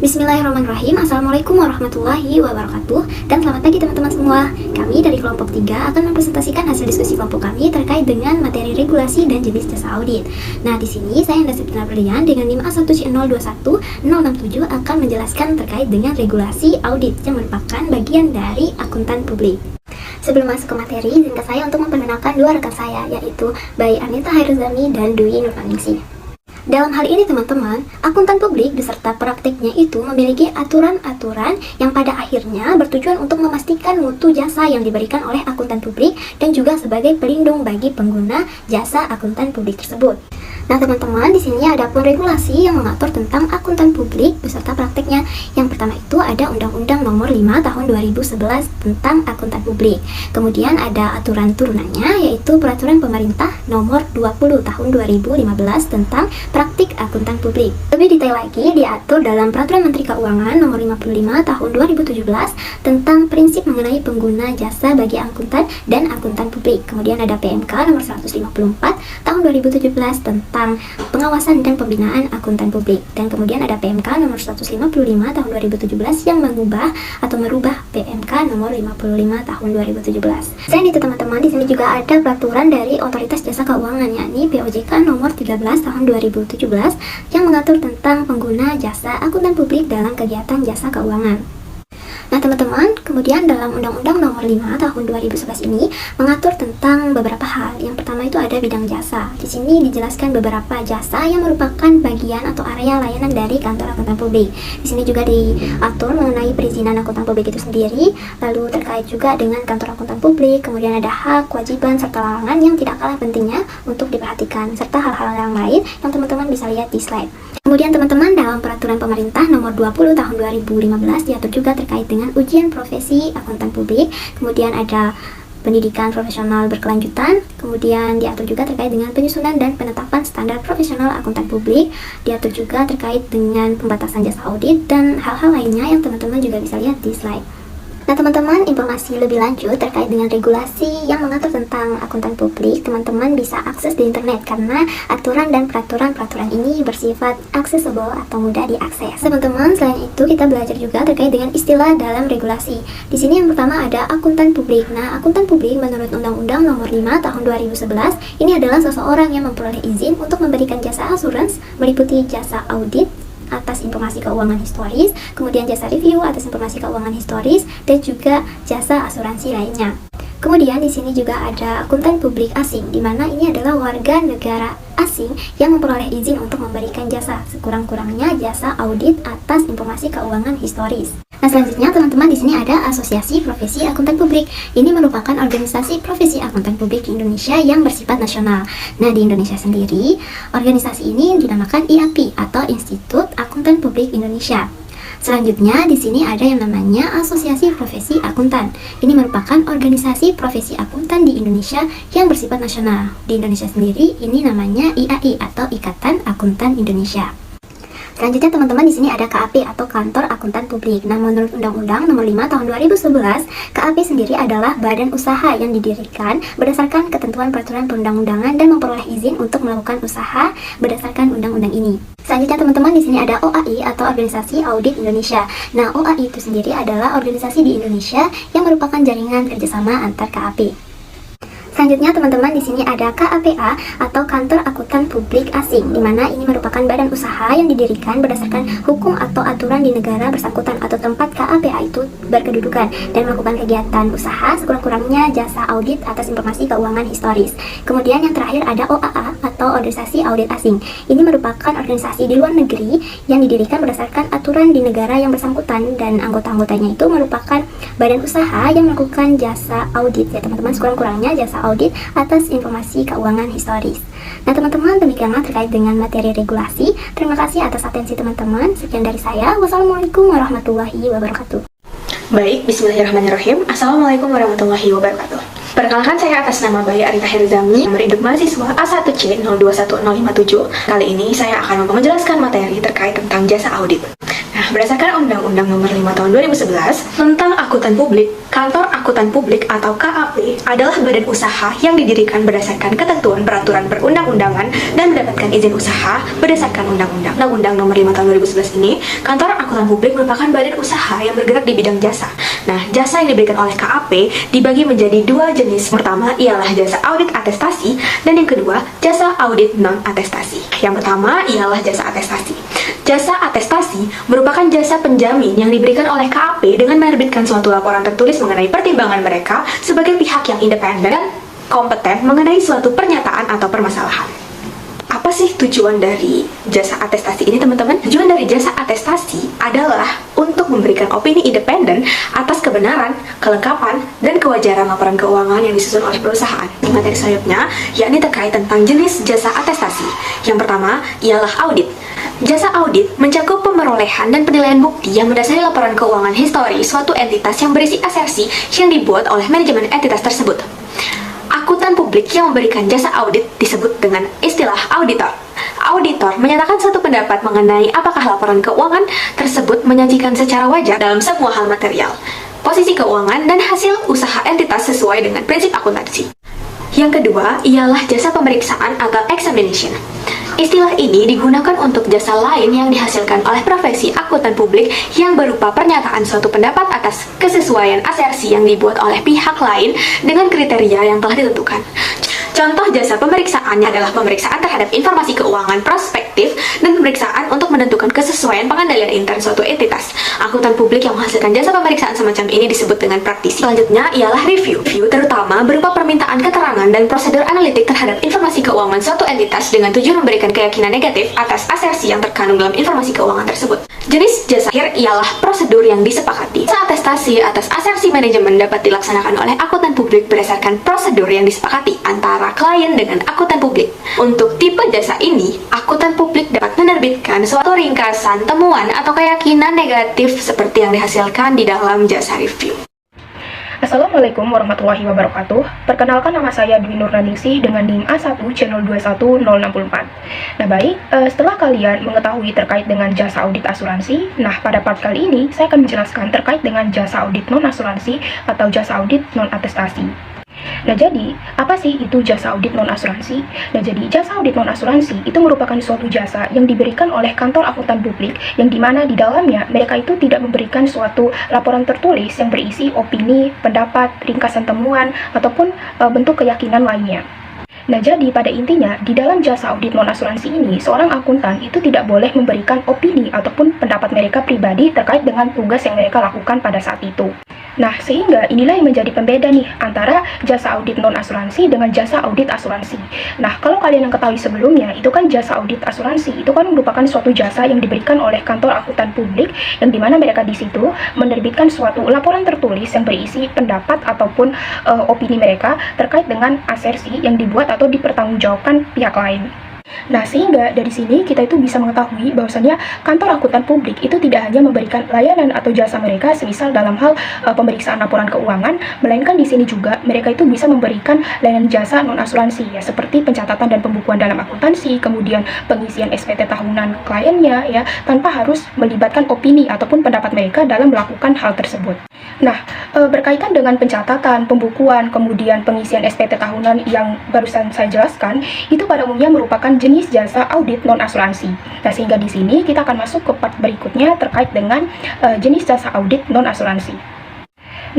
Bismillahirrahmanirrahim. Assalamualaikum warahmatullahi wabarakatuh. Dan selamat pagi teman-teman semua. Kami dari kelompok 3 akan mempresentasikan hasil diskusi kelompok kami terkait dengan materi regulasi dan jenis jasa audit. Nah, di sini saya Anda Septina Berlian dengan NIM A1C021067 akan menjelaskan terkait dengan regulasi audit yang merupakan bagian dari akuntan publik. Sebelum masuk ke materi, izinkan saya untuk memperkenalkan dua rekan saya, yaitu Bayi Anita Hairuzami dan Dwi Nurmaningsih. Dalam hal ini teman-teman, akuntan publik beserta praktiknya itu memiliki aturan-aturan yang pada akhirnya bertujuan untuk memastikan mutu jasa yang diberikan oleh akuntan publik dan juga sebagai pelindung bagi pengguna jasa akuntan publik tersebut. Nah teman-teman, di sini ada pun regulasi yang mengatur tentang akuntan publik beserta praktiknya. Yang pertama itu ada Undang-Undang Nomor 5 Tahun 2011 tentang akuntan publik. Kemudian ada aturan turunannya, yaitu Peraturan Pemerintah Nomor 20 Tahun 2015 tentang praktik akuntan publik. Lebih detail lagi diatur dalam Peraturan Menteri Keuangan Nomor 55 Tahun 2017 tentang prinsip mengenai pengguna jasa bagi akuntan dan akuntan publik. Kemudian ada PMK Nomor 154 Tahun 2017 tentang pengawasan dan pembinaan akuntan publik. Dan kemudian ada PMK Nomor 155 Tahun 2017 yang mengubah atau merubah PMK Nomor 55 Tahun 2017. Selain itu teman-teman, di sini juga ada peraturan dari Otoritas Jasa Keuangan, yakni POJK Nomor 13 Tahun 2017 yang mengatur tentang pengguna jasa akuntan publik dalam kegiatan jasa keuangan. Nah teman-teman, kemudian dalam Undang-Undang Nomor 5 Tahun 2011 ini mengatur tentang beberapa hal. Yang pertama itu ada bidang jasa. Di sini dijelaskan beberapa jasa yang merupakan bagian atau area layanan dari kantor akuntan publik. Di sini juga diatur mengenai perizinan akuntan publik itu sendiri, lalu terkait juga dengan kantor akuntan publik, kemudian ada hak, kewajiban, serta larangan yang tidak kalah pentingnya untuk diperhatikan, serta hal-hal yang lain yang teman-teman bisa lihat di slide. Kemudian teman-teman, dalam Peraturan Pemerintah Nomor 20 Tahun 2015 diatur juga terkait dengan ujian profesi akuntan publik. Kemudian ada pendidikan profesional berkelanjutan. Kemudian diatur juga terkait dengan penyusunan dan penetapan standar profesional akuntan publik. Diatur juga terkait dengan pembatasan jasa audit dan hal-hal lainnya yang teman-teman juga bisa lihat di slide. Nah teman-teman, informasi lebih lanjut terkait dengan regulasi yang mengatur tentang akuntan publik, teman-teman bisa akses di internet karena aturan dan peraturan-peraturan ini bersifat accessible atau mudah diakses. Teman-teman, selain itu kita belajar juga terkait dengan istilah dalam regulasi. Di sini yang pertama ada akuntan publik. Nah, akuntan publik menurut Undang-Undang Nomor 5 Tahun 2011 ini adalah seseorang yang memperoleh izin untuk memberikan jasa asuransi meliputi jasa audit atas informasi keuangan historis, kemudian jasa review atas informasi keuangan historis, dan juga jasa asuransi lainnya. Kemudian di sini juga ada akuntan publik asing, di mana ini adalah warga negara asing yang memperoleh izin untuk memberikan jasa, sekurang-kurangnya jasa audit atas informasi keuangan historis. Nah selanjutnya teman-teman, di sini ada Asosiasi Profesi Akuntan Publik. Ini merupakan organisasi profesi akuntan publik di Indonesia yang bersifat nasional. Nah di Indonesia sendiri, organisasi ini dinamakan IAPI atau Institut Akuntan Publik Indonesia. Selanjutnya di sini ada yang namanya Asosiasi Profesi Akuntan. Ini merupakan organisasi profesi akuntan di Indonesia yang bersifat nasional. Di Indonesia sendiri ini namanya IAI atau Ikatan Akuntan Indonesia. Selanjutnya teman-teman, di sini ada KAP atau Kantor Akuntan Publik. Nah, menurut Undang-Undang Nomor 5 Tahun 2011, KAP sendiri adalah badan usaha yang didirikan berdasarkan ketentuan peraturan perundang-undangan dan memperoleh izin untuk melakukan usaha berdasarkan undang-undang ini. Selanjutnya teman-teman, di sini ada OAI atau Organisasi Audit Indonesia. Nah, OAI itu sendiri adalah organisasi di Indonesia yang merupakan jaringan kerjasama antar KAP. Selanjutnya teman-teman, di sini ada KAPA atau Kantor Akuntan Publik Asing, di mana ini merupakan badan usaha yang didirikan berdasarkan hukum atau aturan di negara bersangkutan atau tempat KAPA itu berkedudukan dan melakukan kegiatan usaha sekurang-kurangnya jasa audit atas informasi keuangan historis. Kemudian yang terakhir ada OAA atau Organisasi Audit Asing. Ini merupakan organisasi di luar negeri yang didirikan berdasarkan aturan di negara yang bersangkutan dan anggota-anggotanya itu merupakan badan usaha yang melakukan jasa audit ya teman-teman, sekurang-kurangnya jasa audit atas informasi keuangan historis. Nah teman-teman, demikianlah terkait dengan materi regulasi. Terima kasih atas atensi teman-teman. Sekian dari saya. Wassalamualaikum warahmatullahi wabarakatuh. Baik, bismillahirrahmanirrahim. Assalamualaikum warahmatullahi wabarakatuh. Perkenalkan, saya atas nama Bayi Anita Hairuzami, nomor induk mahasiswa A1C021057. Kali ini saya akan menjelaskan materi terkait tentang jasa audit. Nah, berdasarkan Undang-Undang Nomor 5 Tahun 2011 tentang Akuntan Publik, Kantor Akuntan Publik atau KAP adalah badan usaha yang didirikan berdasarkan ketentuan peraturan perundang-undangan dan mendapatkan izin usaha berdasarkan undang-undang. Undang-Undang Nomor 5 Tahun 2011 ini, Kantor Akuntan Publik merupakan badan usaha yang bergerak di bidang jasa. Nah, jasa yang diberikan oleh KAP dibagi menjadi dua jenis. Pertama ialah jasa audit atestasi dan yang kedua jasa audit non-atestasi. Yang pertama ialah jasa atestasi. Jasa atestasi merupakan jasa penjamin yang diberikan oleh KAP dengan menerbitkan suatu laporan tertulis mengenai pertimbangan mereka sebagai pihak yang independen dan kompeten mengenai suatu pernyataan atau permasalahan. Apa sih tujuan dari jasa atestasi ini, teman-teman? Tujuan dari jasa atestasi adalah untuk memberikan opini independen atas kebenaran, kelengkapan, dan kewajaran laporan keuangan yang disusun oleh perusahaan. Di materi selanjutnya, yakni terkait tentang jenis jasa atestasi. Yang pertama ialah audit. Jasa audit mencakup pemerolehan dan penilaian bukti yang mendasari laporan keuangan histori suatu entitas yang berisi asersi yang dibuat oleh manajemen entitas tersebut. Akuntan publik yang memberikan jasa audit disebut dengan istilah auditor. Auditor menyatakan suatu pendapat mengenai apakah laporan keuangan tersebut menyajikan secara wajar dalam semua hal material, posisi keuangan, dan hasil usaha entitas sesuai dengan prinsip akuntansi. Yang kedua ialah jasa pemeriksaan atau examination. Istilah ini digunakan untuk jasa lain yang dihasilkan oleh profesi akuntan publik yang berupa pernyataan suatu pendapat atas kesesuaian asersi yang dibuat oleh pihak lain dengan kriteria yang telah ditentukan. Contoh jasa pemeriksaannya adalah pemeriksaan terhadap informasi keuangan prospektif dan pemeriksaan untuk menentukan kesesuaian pengendalian intern suatu entitas. Akuntan publik yang menghasilkan jasa pemeriksaan semacam ini disebut dengan praktisi. Selanjutnya ialah review. Review terutama berupa permintaan keterangan dan prosedur analitik terhadap informasi keuangan suatu entitas dengan tujuan memberikan keyakinan negatif atas asersi yang terkandung dalam informasi keuangan tersebut. Jenis jasa akhir ialah prosedur yang disepakati. Jasa atestasi atas asersi manajemen dapat dilaksanakan oleh akuntan publik berdasarkan prosedur yang disepakati antara klien dengan akuntan publik. Untuk tipe jasa ini, akuntan publik dapat menerbitkan suatu ringkasan, temuan, atau keyakinan negatif seperti yang dihasilkan di dalam jasa review. Assalamualaikum warahmatullahi wabarakatuh. Perkenalkan, nama saya Dwi Nurnaningsih dengan NIM A1 channel 21064. Nah baik, setelah kalian mengetahui terkait dengan jasa audit asuransi, nah pada part kali ini saya akan menjelaskan terkait dengan jasa audit non asuransi atau jasa audit non atestasi. Nah jadi, apa sih itu jasa audit non-asuransi? Nah jadi, jasa audit non-asuransi itu merupakan suatu jasa yang diberikan oleh kantor akuntan publik yang dimana di dalamnya mereka itu tidak memberikan suatu laporan tertulis yang berisi opini, pendapat, ringkasan temuan, ataupun bentuk keyakinan lainnya. Nah jadi pada intinya, di dalam jasa audit non-asuransi ini, seorang akuntan itu tidak boleh memberikan opini ataupun pendapat mereka pribadi terkait dengan tugas yang mereka lakukan pada saat itu. Nah, sehingga inilah yang menjadi pembeda nih antara jasa audit non-asuransi dengan jasa audit asuransi. Nah, kalau kalian yang ketahui sebelumnya, itu kan jasa audit asuransi, itu kan merupakan suatu jasa yang diberikan oleh kantor akuntan publik, yang dimana mereka di situ menerbitkan suatu laporan tertulis yang berisi pendapat ataupun opini mereka terkait dengan asersi yang dibuat atau dipertanggungjawabkan pihak lain. Nah, sehingga dari sini kita itu bisa mengetahui bahwasannya kantor akuntan publik itu tidak hanya memberikan layanan atau jasa mereka semisal dalam hal pemeriksaan laporan keuangan, melainkan di sini juga mereka itu bisa memberikan layanan jasa non asuransi ya, seperti pencatatan dan pembukuan dalam akuntansi, kemudian pengisian SPT tahunan kliennya ya, tanpa harus melibatkan opini ataupun pendapat mereka dalam melakukan hal tersebut. Nah, berkaitan dengan pencatatan, pembukuan, kemudian pengisian SPT tahunan yang barusan saya jelaskan, itu pada umumnya merupakan jenis jasa audit non-asuransi. Nah, sehingga di sini kita akan masuk ke part berikutnya terkait dengan jenis jasa audit non-asuransi.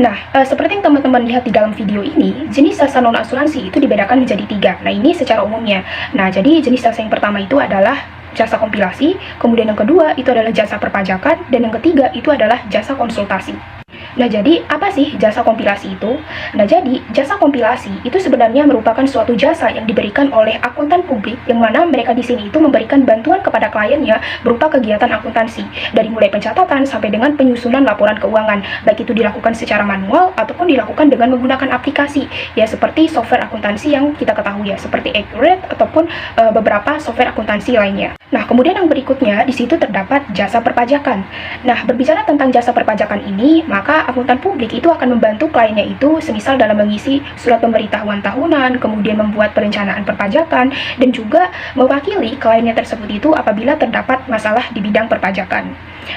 Nah, seperti yang teman-teman lihat di dalam video ini, jenis jasa non-asuransi itu dibedakan menjadi 3. Nah, ini secara umumnya. Nah, jadi jenis jasa yang pertama itu adalah jasa kompilasi, kemudian yang kedua itu adalah jasa perpajakan, dan yang ketiga itu adalah jasa konsultasi. Nah, jadi apa sih jasa kompilasi itu? Nah, jadi jasa kompilasi itu sebenarnya merupakan suatu jasa yang diberikan oleh akuntan publik yang mana mereka di sini itu memberikan bantuan kepada kliennya berupa kegiatan akuntansi dari mulai pencatatan sampai dengan penyusunan laporan keuangan, baik itu dilakukan secara manual ataupun dilakukan dengan menggunakan aplikasi ya, seperti software akuntansi yang kita ketahui ya, seperti Accurate ataupun beberapa software akuntansi lainnya. Nah, kemudian yang berikutnya di situ terdapat jasa perpajakan. Nah, berbicara tentang jasa perpajakan ini, maka akuntan publik itu akan membantu kliennya itu semisal dalam mengisi surat pemberitahuan tahunan, kemudian membuat perencanaan perpajakan, dan juga mewakili kliennya tersebut itu apabila terdapat masalah di bidang perpajakan.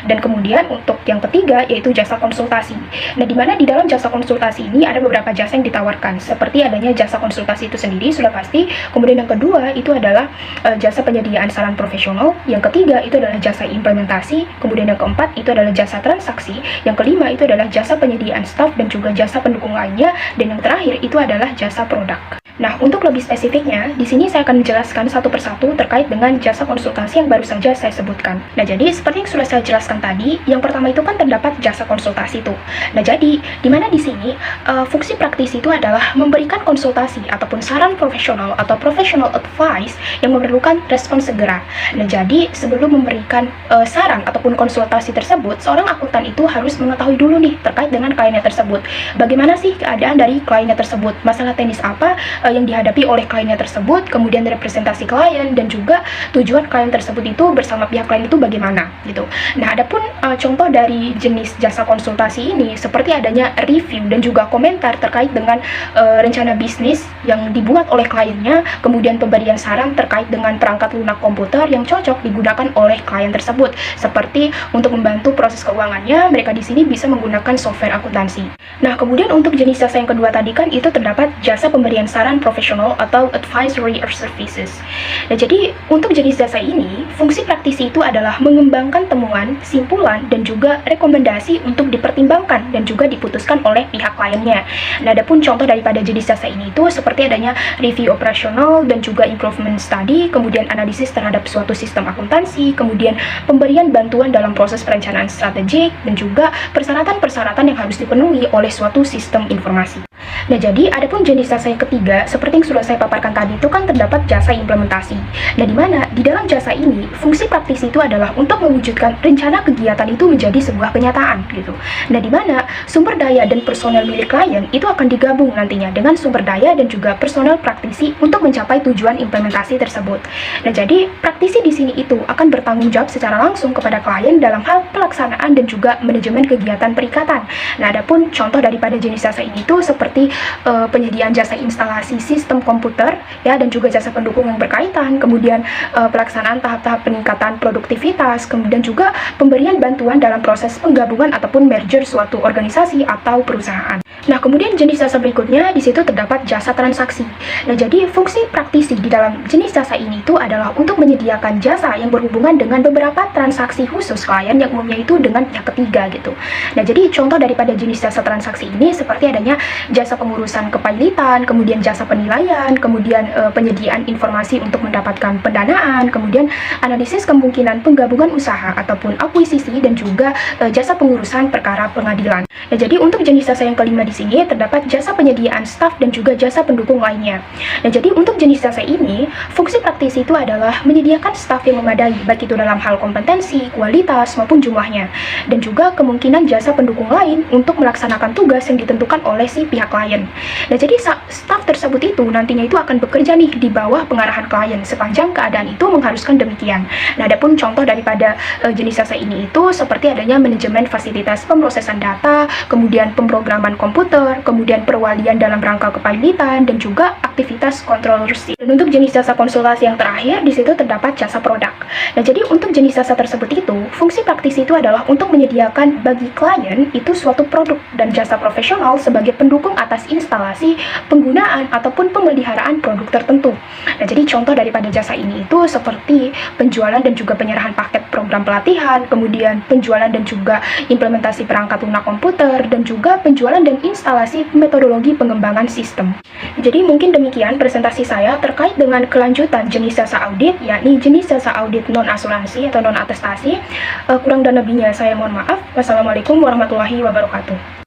Dan kemudian untuk yang ketiga yaitu jasa konsultasi. Nah, di mana di dalam jasa konsultasi ini ada beberapa jasa yang ditawarkan, seperti adanya jasa konsultasi itu sendiri sudah pasti. Kemudian yang kedua itu adalah jasa penyediaan saran profesional. Yang ketiga itu adalah jasa implementasi. Kemudian yang keempat itu adalah jasa transaksi. Yang kelima itu adalah jasa penyediaan staf dan juga jasa pendukung lainnya. Dan yang terakhir itu adalah jasa produk. Nah, untuk lebih spesifiknya, di sini saya akan menjelaskan satu persatu terkait dengan jasa konsultasi yang baru saja saya sebutkan. Nah, jadi seperti yang sudah saya jelaskan tadi, yang pertama itu kan terdapat jasa konsultasi itu. Nah, jadi di mana di sini fungsi praktisi itu adalah memberikan konsultasi ataupun saran profesional atau professional advice yang memerlukan respons segera. Nah, jadi sebelum memberikan saran ataupun konsultasi tersebut, seorang akuntan itu harus mengetahui dulu nih terkait dengan kliennya tersebut. Bagaimana sih keadaan dari kliennya tersebut? Masalah teknis apa yang dihadapi oleh kliennya tersebut, kemudian representasi klien, dan juga tujuan klien tersebut itu bersama pihak klien itu bagaimana gitu. Nah, adapun contoh dari jenis jasa konsultasi ini seperti adanya review dan juga komentar terkait dengan rencana bisnis yang dibuat oleh kliennya, kemudian pemberian saran terkait dengan perangkat lunak komputer yang cocok digunakan oleh klien tersebut. Seperti untuk membantu proses keuangannya, mereka di sini bisa menggunakan software akuntansi. Nah, kemudian untuk jenis jasa yang kedua tadi kan itu terdapat jasa pemberian saran profesional atau advisory services. Nah, jadi untuk jenis jasa ini, fungsi praktisi itu adalah mengembangkan temuan, simpulan, dan juga rekomendasi untuk dipertimbangkan dan juga diputuskan oleh pihak kliennya. Nah, adapun contoh daripada jenis jasa ini itu seperti adanya review operasional dan juga improvement study, kemudian analisis terhadap suatu sistem akuntansi, kemudian pemberian bantuan dalam proses perencanaan strategik, dan juga persyaratan-persyaratan yang harus dipenuhi oleh suatu sistem informasi. Nah, jadi adapun jenis jasa yang ketiga, seperti yang sudah saya paparkan tadi itu kan terdapat jasa implementasi. Nah, di mana di dalam jasa ini fungsi praktisi itu adalah untuk mewujudkan rencana kegiatan itu menjadi sebuah kenyataan gitu. Nah, di mana sumber daya dan personel milik klien itu akan digabung nantinya dengan sumber daya dan juga personel praktisi untuk mencapai tujuan implementasi tersebut. Nah, jadi praktisi di sini itu akan bertanggung jawab secara langsung kepada klien dalam hal pelaksanaan dan juga manajemen kegiatan perikatan. Nah, adapun contoh daripada jenis jasa ini itu seperti penyediaan jasa instalasi sistem komputer ya, dan juga jasa pendukung yang berkaitan, kemudian pelaksanaan tahap-tahap peningkatan produktivitas, kemudian juga pemberian bantuan dalam proses penggabungan ataupun merger suatu organisasi atau perusahaan. Nah, kemudian jenis jasa berikutnya di situ terdapat jasa transaksi. Nah, jadi fungsi praktisi di dalam jenis jasa ini itu adalah untuk menyediakan jasa yang berhubungan dengan beberapa transaksi khusus klien yang umumnya itu dengan pihak ketiga gitu. Nah, jadi contoh daripada jenis jasa transaksi ini seperti adanya jasa pengurusan kepailitan, kemudian jasa penilaian, kemudian penyediaan informasi untuk mendapatkan pendanaan, kemudian analisis kemungkinan penggabungan usaha ataupun akuisisi, dan juga jasa pengurusan perkara pengadilan. Nah, jadi untuk jenis jasa yang kelima di sini terdapat jasa penyediaan staf dan juga jasa pendukung lainnya. Nah, jadi untuk jenis jasa ini, fungsi praktisi itu adalah menyediakan staf yang memadai, baik itu dalam hal kompetensi, kualitas, maupun jumlahnya, dan juga kemungkinan jasa pendukung lain untuk melaksanakan tugas yang ditentukan oleh si pihak klien. Nah, jadi staf tersebut itu nantinya itu akan bekerja nih di bawah pengarahan klien sepanjang keadaan itu mengharuskan demikian. Nah, adapun contoh daripada jenis jasa ini itu seperti adanya manajemen fasilitas pemrosesan data, kemudian pemrograman komputer, kemudian perwalian dalam rangka kepailitan, dan juga aktivitas kontrolership. Dan untuk jenis jasa konsultasi yang terakhir di situ terdapat jasa produk. Nah, jadi untuk jenis jasa tersebut itu fungsi praktisi itu adalah untuk menyediakan bagi klien itu suatu produk dan jasa profesional sebagai pendukung atas instalasi, penggunaan, ataupun pemeliharaan produk tertentu. Nah, jadi contoh daripada jasa ini itu seperti penjualan dan juga penyerahan paket program pelatihan, kemudian penjualan dan juga implementasi perangkat lunak komputer, dan juga penjualan dan instalasi metodologi pengembangan sistem. Jadi mungkin demikian presentasi saya terkait dengan kelanjutan jenis jasa audit, yakni jenis jasa audit non-asuransi atau non-atestasi. Kurang dan lebihnya saya mohon maaf. Wassalamualaikum warahmatullahi wabarakatuh.